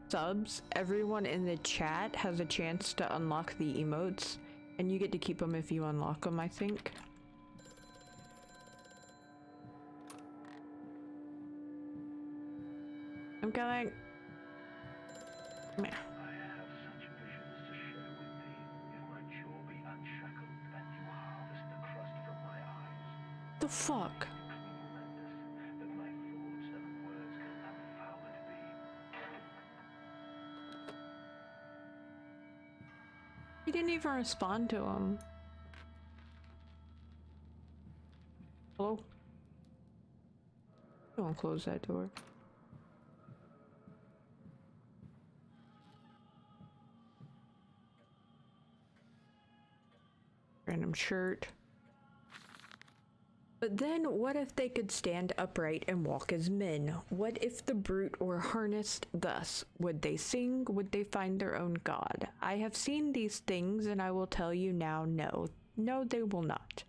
subs, everyone in the chat has a chance to unlock the emotes, and you get to keep them if you unlock them, I think. I'm coming. Come here. The fuck? He didn't even respond to him. Hello? Don't close that door. Random shirt. But then, what if they could stand upright and walk as men? What if the brute were harnessed thus? Would they sing? Would they find their own god? I have seen these things, and I will tell you now, no. No, they will not.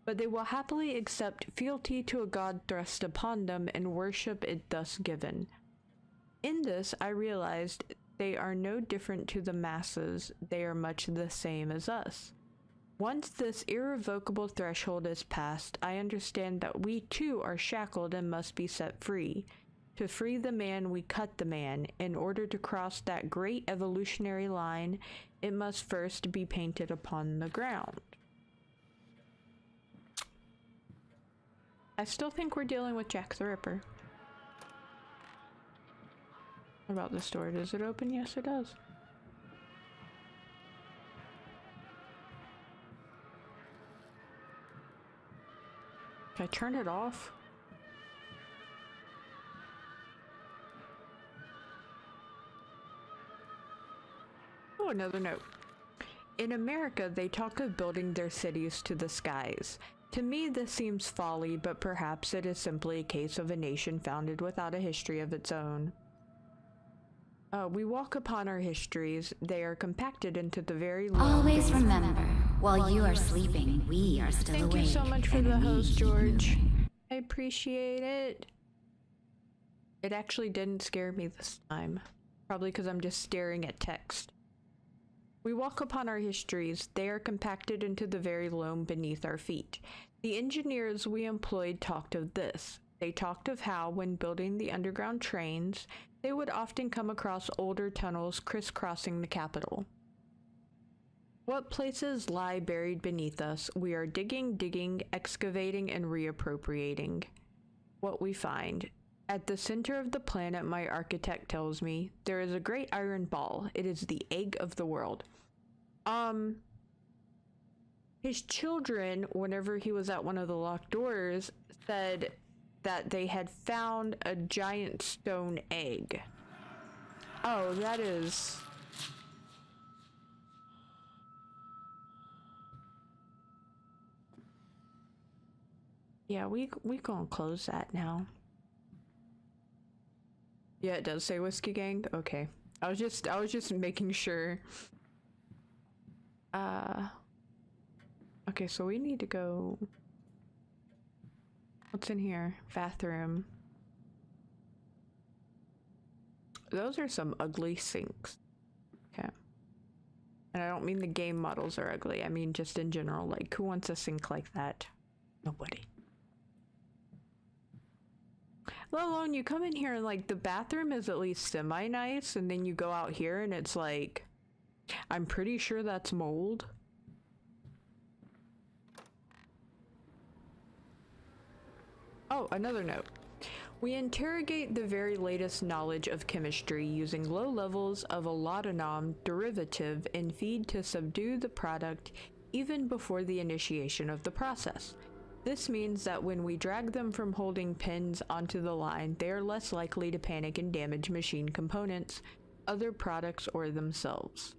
But they will happily accept fealty to a god thrust upon them and worship it thus given. In this, I realized they are no different to the masses. They are much the same as us. Once this irrevocable threshold is passed, I understand that we too are shackled and must be set free. To free the man, we cut the man. In order to cross that great evolutionary line, it must first be painted upon the ground. I still think we're dealing with Jack the Ripper. What about this door? Does it open? Yes, it does. Can I turn it off? Oh, another note. In America, they talk of building their cities to the skies. To me, this seems folly, but perhaps it is simply a case of a nation founded without a history of its own. We walk upon our histories. They are compacted into the very Always remember, while you are sleeping, we are still awake. Thank you so much for the host, George. I appreciate it. It actually didn't scare me this time. Probably because I'm just staring at text. We walk upon our histories. They are compacted into the very loam beneath our feet. The engineers we employed talked of this. They talked of how, when building the underground trains, they would often come across older tunnels crisscrossing the capital. What places lie buried beneath us, we are digging, excavating, and reappropriating. What we find. At the center of the planet, my architect tells me, there is a great iron ball. It is the egg of the world. His children, whenever he was at one of the locked doors, said that they had found a giant stone egg. Oh, that is... Yeah, we gonna close that now. Yeah, it does say Whiskey Gang. Okay. I was just making sure. Okay, so we need to go. What's in here? Bathroom. Those are some ugly sinks. Okay. And I don't mean the game models are ugly. I mean just in general, like who wants a sink like that? Nobody. Let alone you come in here and like the bathroom is at least semi-nice, and then you go out here and it's like, I'm pretty sure that's mold. Oh, another note. We interrogate the very latest knowledge of chemistry using low levels of a laudanum derivative and feed to subdue the product even before the initiation of the process. This means that when we drag them from holding pins onto the line, they are less likely to panic and damage machine components, other products, or themselves.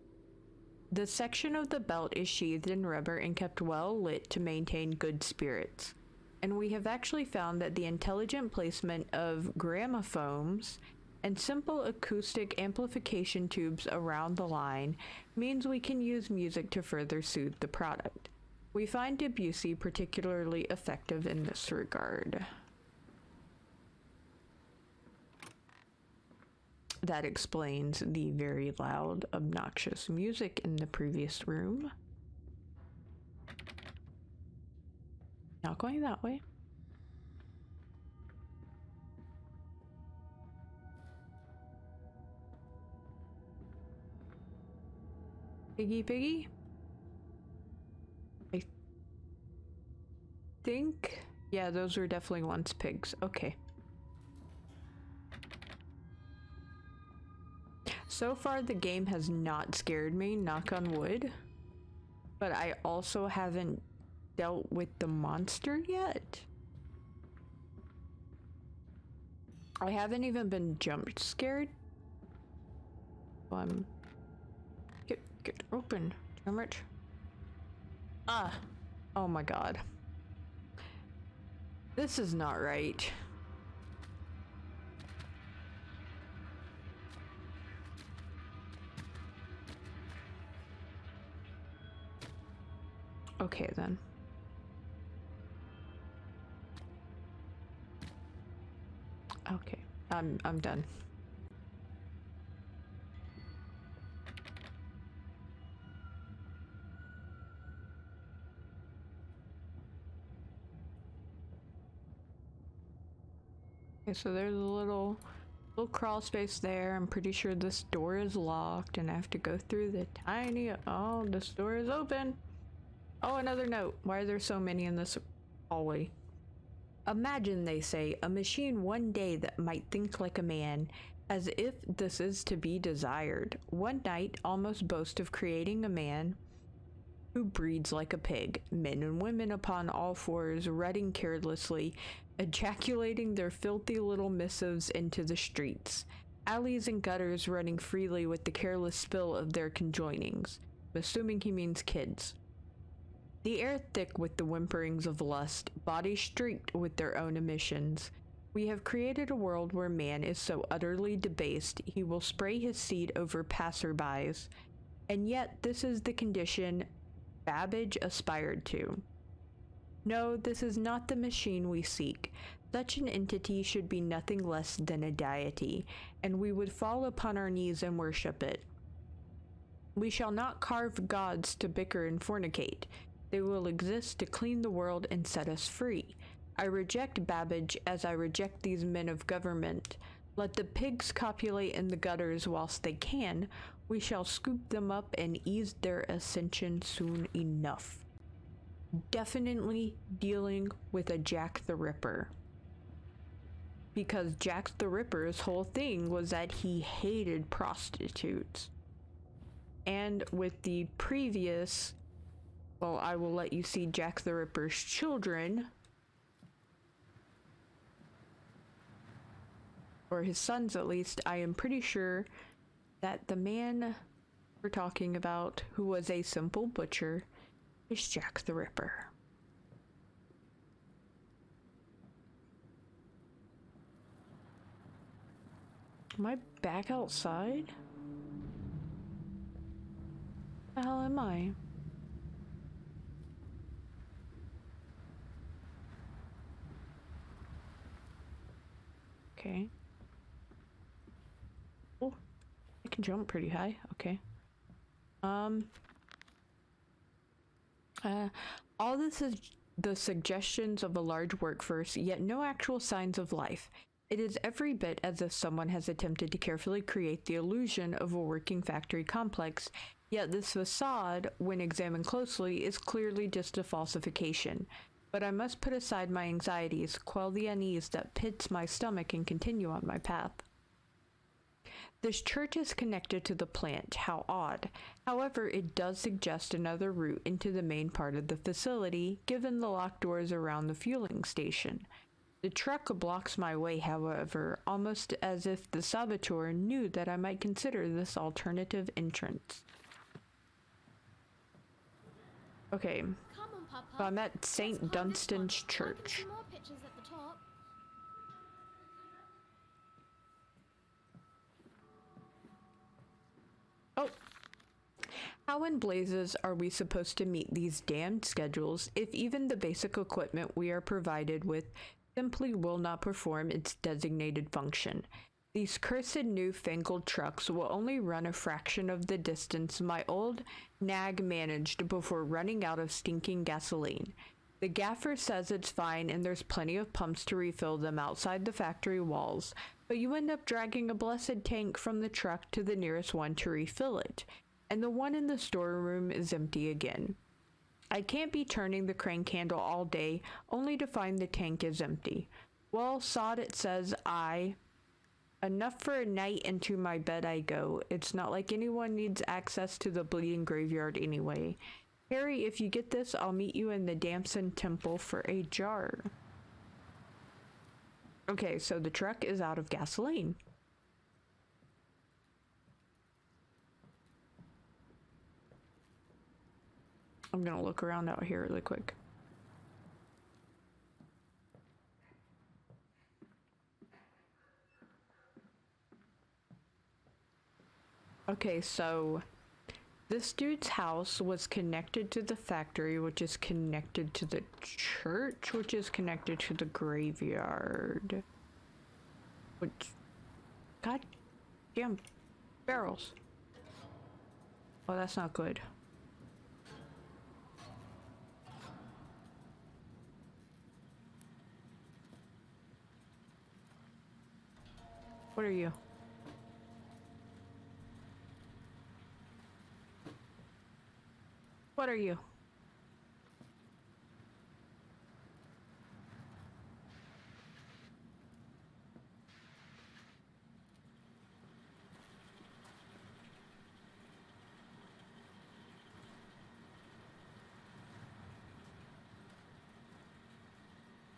The section of the belt is sheathed in rubber and kept well lit to maintain good spirits. And we have actually found that the intelligent placement of gramophones and simple acoustic amplification tubes around the line means we can use music to further soothe the product. We find Debussy particularly effective in this regard. That explains the very loud, obnoxious music in the previous room. Not going that way. Piggy? I think... Yeah, those were definitely once pigs. Okay. So far, the game has not scared me, knock on wood. But I also haven't dealt with the monster yet. I haven't even been jump scared. Get open, damn it. Ah, oh my god. This is not right. Okay then. Okay, I'm done. Okay, so there's a little crawl space there. I'm pretty sure this door is locked and I have to go through the tiny... Oh, this door is open. Oh, another note. Why are there so many in this hallway? Imagine, they say, a machine one day that might think like a man, as if this is to be desired. One night almost boast of creating a man who breeds like a pig, men and women upon all fours, rutting carelessly, ejaculating their filthy little missives into the streets, alleys and gutters running freely with the careless spill of their conjoinings. I'm assuming he means kids. The air thick with the whimperings of lust, bodies streaked with their own emissions. We have created a world where man is so utterly debased he will spray his seed over passerbys. And yet this is the condition Babbage aspired to. No, this is not the machine we seek. Such an entity should be nothing less than a deity, and we would fall upon our knees and worship it. We shall not carve gods to bicker and fornicate. They will exist to clean the world and set us free. I reject Babbage as I reject these men of government. Let the pigs copulate in the gutters whilst they can. We shall scoop them up and ease their ascension soon enough. Definitely dealing with a Jack the Ripper. Because Jack the Ripper's whole thing was that he hated prostitutes. And with the previous... Well, I will let you see Jack the Ripper's children. Or his sons, at least. I am pretty sure that the man we're talking about, who was a simple butcher, is Jack the Ripper. Am I back outside? The hell am I? Okay. Oh, I can jump pretty high. Okay. All this is the suggestions of a large workforce, yet no actual signs of life. It is every bit as if someone has attempted to carefully create the illusion of a working factory complex, yet this facade, when examined closely, is clearly just a falsification. But I must put aside my anxieties, quell the unease that pits my stomach, and continue on my path. This church is connected to the plant. How odd. However, it does suggest another route into the main part of the facility, given the locked doors around the fueling station. The truck blocks my way, however, almost as if the saboteur knew that I might consider this alternative entrance. Okay. So I'm at St. Dunstan's Church. Oh! How in blazes are we supposed to meet these damned schedules if even the basic equipment we are provided with simply will not perform its designated function? These cursed newfangled trucks will only run a fraction of the distance my old nag managed before running out of stinking gasoline. The gaffer says it's fine and there's plenty of pumps to refill them outside the factory walls, but you end up dragging a blessed tank from the truck to the nearest one to refill it, and the one in the storeroom is empty again. I can't be turning the crank handle all day only to find the tank is empty. Well, sod it, says I. Enough for a night, and to my bed I go. It's not like anyone needs access to the bleeding graveyard anyway. Harry, if you get this, I'll meet you in the Damson Temple for a jar. Okay, so the truck is out of gasoline. I'm gonna look around out here really quick. Okay, so this dude's house was connected to the factory, which is connected to the church, which is connected to the graveyard. Which, god damn barrels. Oh, that's not good. What are you? What are you?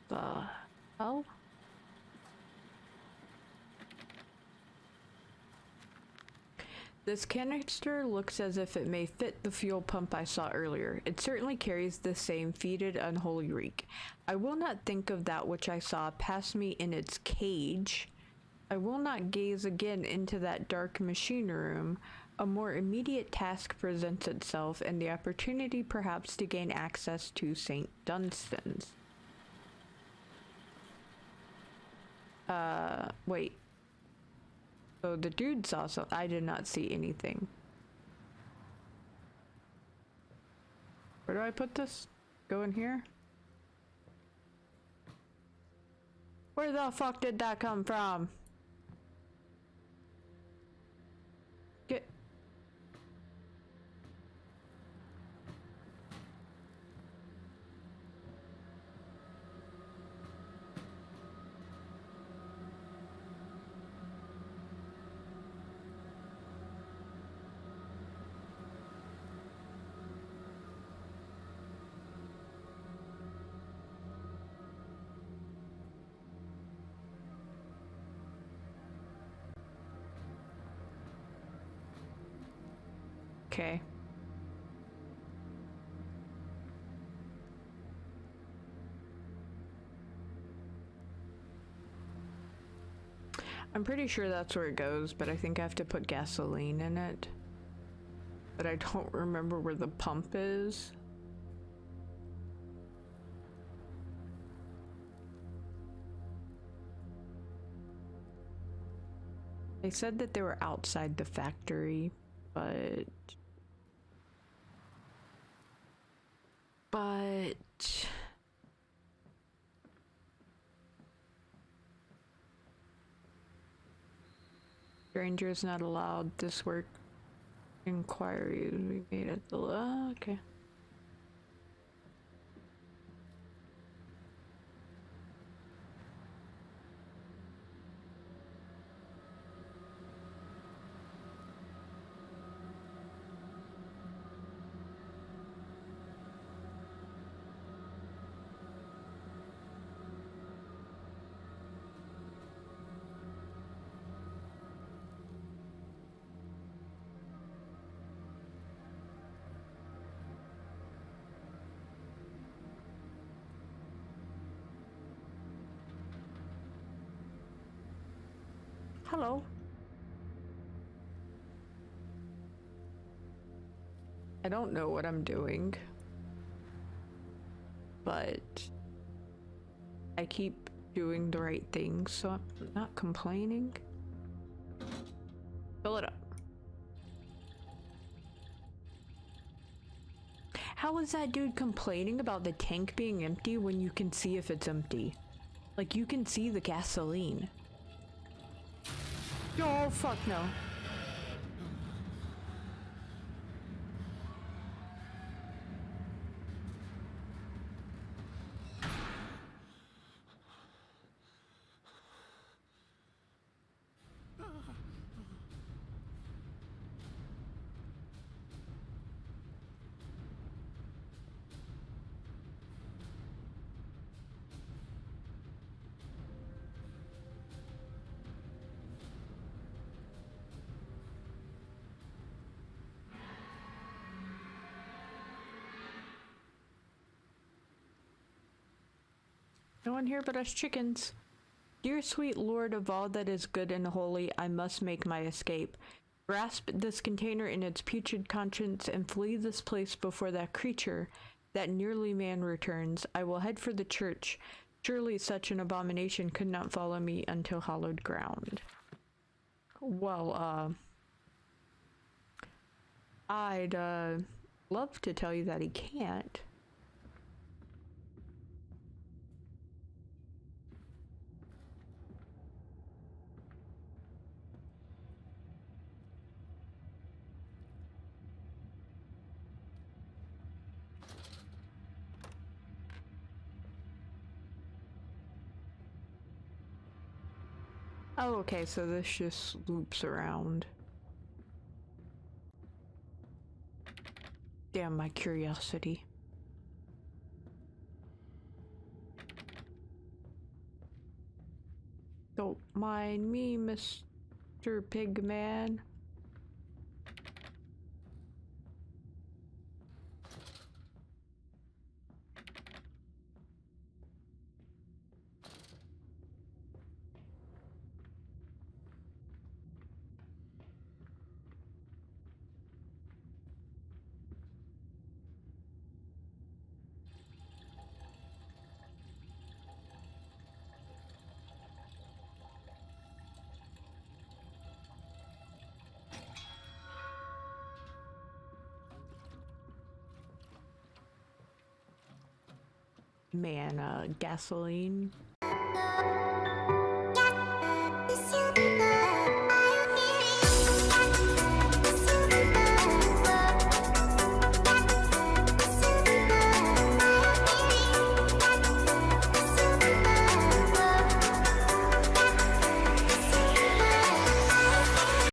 The hell? This canister looks as if it may fit the fuel pump I saw earlier. It certainly carries the same fetid, unholy reek. I will not think of that which I saw pass me in its cage. I will not gaze again into that dark machine room. A more immediate task presents itself, and the opportunity perhaps to gain access to St. Dunstan's. Wait. So the dude saw something. I did not see anything. Where do I put this? Go in here? Where the fuck did that come from? Get... Okay. I'm pretty sure that's where it goes, but I think I have to put gasoline in it. But I don't remember where the pump is. They said that they were outside the factory, but strangers not allowed. This work inquiry we made at the okay. Hello. I don't know what I'm doing, but I keep doing the right thing, so I'm not complaining. Fill it up. How is that dude complaining about the tank being empty when you can see if it's empty? Like, you can see the gasoline. Oh, fuck no. No one here but us chickens. Dear sweet Lord of all that is good and holy, I must make my escape. Grasp this container in its putrid conscience and flee this place before that creature, that nearly man returns. I will head for the church. Surely such an abomination could not follow me until hallowed ground. Well, I'd, love to tell you that he can't. Oh, okay, so this just loops around. Damn my curiosity. Don't mind me, Mr. Pigman. Man, gasoline